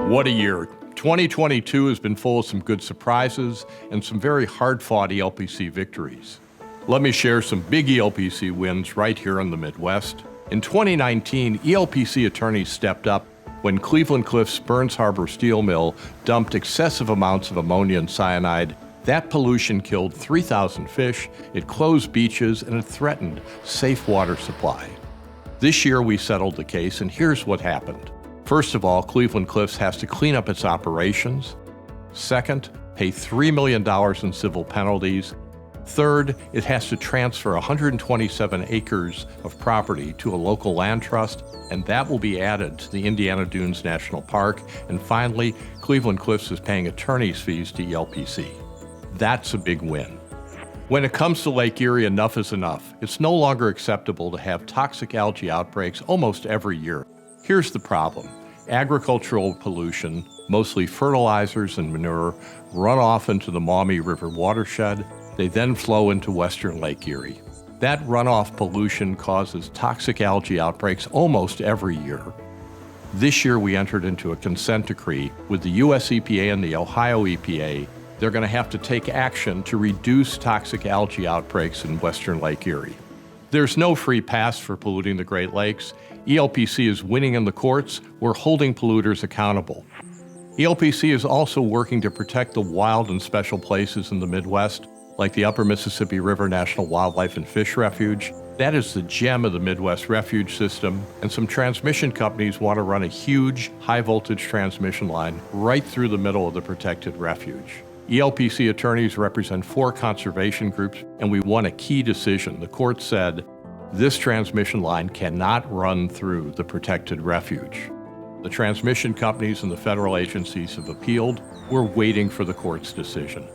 What a year. 2022 has been full of some good surprises and some very hard-fought ELPC victories. Let me share some big ELPC wins right here in the Midwest. In 2019, ELPC attorneys stepped up when Cleveland Cliffs Burns Harbor Steel Mill dumped excessive amounts of ammonia and cyanide. That pollution killed 3,000 fish, it closed beaches, and it threatened safe water supply. This year we settled the case, and here's what happened. First of all, Cleveland Cliffs has to clean up its operations. Second, pay $3 million in civil penalties. Third, it has to transfer 127 acres of property to a local land trust, and that will be added to the Indiana Dunes National Park. And finally, Cleveland Cliffs is paying attorney's fees to ELPC. That's a big win. When it comes to Lake Erie, enough is enough. It's no longer acceptable to have toxic algae outbreaks almost every year. Here's the problem. Agricultural pollution, mostly fertilizers and manure, run off into the Maumee River watershed. They then flow into western Lake Erie. That runoff pollution causes toxic algae outbreaks almost every year. This year we entered into a consent decree with the US EPA and the Ohio EPA. They're going to have to take action to reduce toxic algae outbreaks in western Lake Erie. There's no free pass for polluting the Great Lakes. ELPC is winning in the courts. We're holding polluters accountable. ELPC is also working to protect the wild and special places in the Midwest, like the Upper Mississippi River National Wildlife and Fish Refuge. That is the gem of the Midwest refuge system, and some transmission companies want to run a huge, high-voltage transmission line right through the middle of the protected refuge. ELPC attorneys represent 4 conservation groups, and we won a key decision. The court said, this transmission line cannot run through the protected refuge. The transmission companies and the federal agencies have appealed. We're waiting for the court's decision.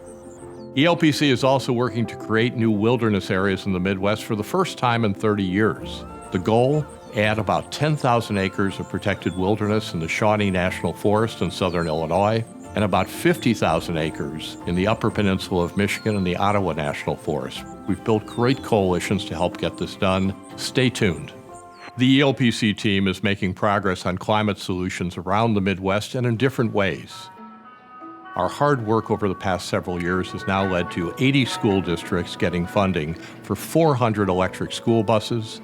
ELPC is also working to create new wilderness areas in the Midwest for the first time in 30 years. The goal? Add about 10,000 acres of protected wilderness in the Shawnee National Forest in southern Illinois, and about 50,000 acres in the Upper Peninsula of Michigan and the Ottawa National Forest. We've built great coalitions to help get this done. Stay tuned. The ELPC team is making progress on climate solutions around the Midwest and in different ways. Our hard work over the past several years has now led to 80 school districts getting funding for 400 electric school buses.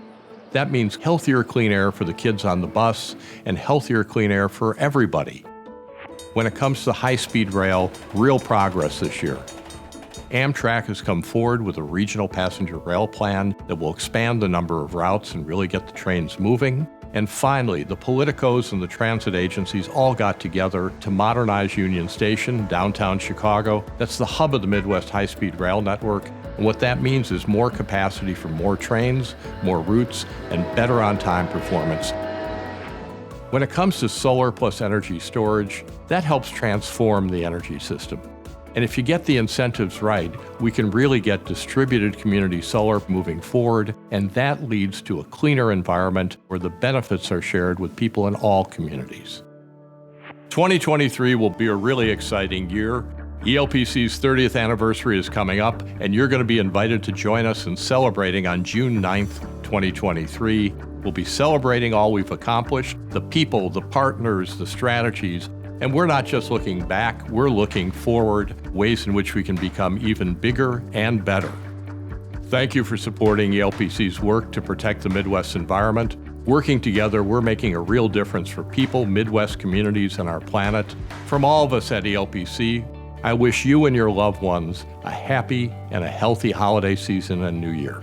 That means healthier clean air for the kids on the bus and healthier clean air for everybody. When it comes to high-speed rail, real progress this year. Amtrak has come forward with a regional passenger rail plan that will expand the number of routes and really get the trains moving. And finally, the politicos and the transit agencies all got together to modernize Union Station, downtown Chicago. That's the hub of the Midwest high-speed rail network. And what that means is more capacity for more trains, more routes, and better on-time performance. When it comes to solar plus energy storage, that helps transform the energy system. And if you get the incentives right, we can really get distributed community solar moving forward, and that leads to a cleaner environment where the benefits are shared with people in all communities. 2023 will be a really exciting year. ELPC's 30th anniversary is coming up, and you're going to be invited to join us in celebrating on June 9th, 2023. We'll be celebrating all we've accomplished, the people, the partners, the strategies, and we're not just looking back, we're looking forward, ways in which we can become even bigger and better. Thank you for supporting ELPC's work to protect the Midwest environment. Working together, we're making a real difference for people, Midwest communities, and our planet. From all of us at ELPC, I wish you and your loved ones a happy and a healthy holiday season and new year.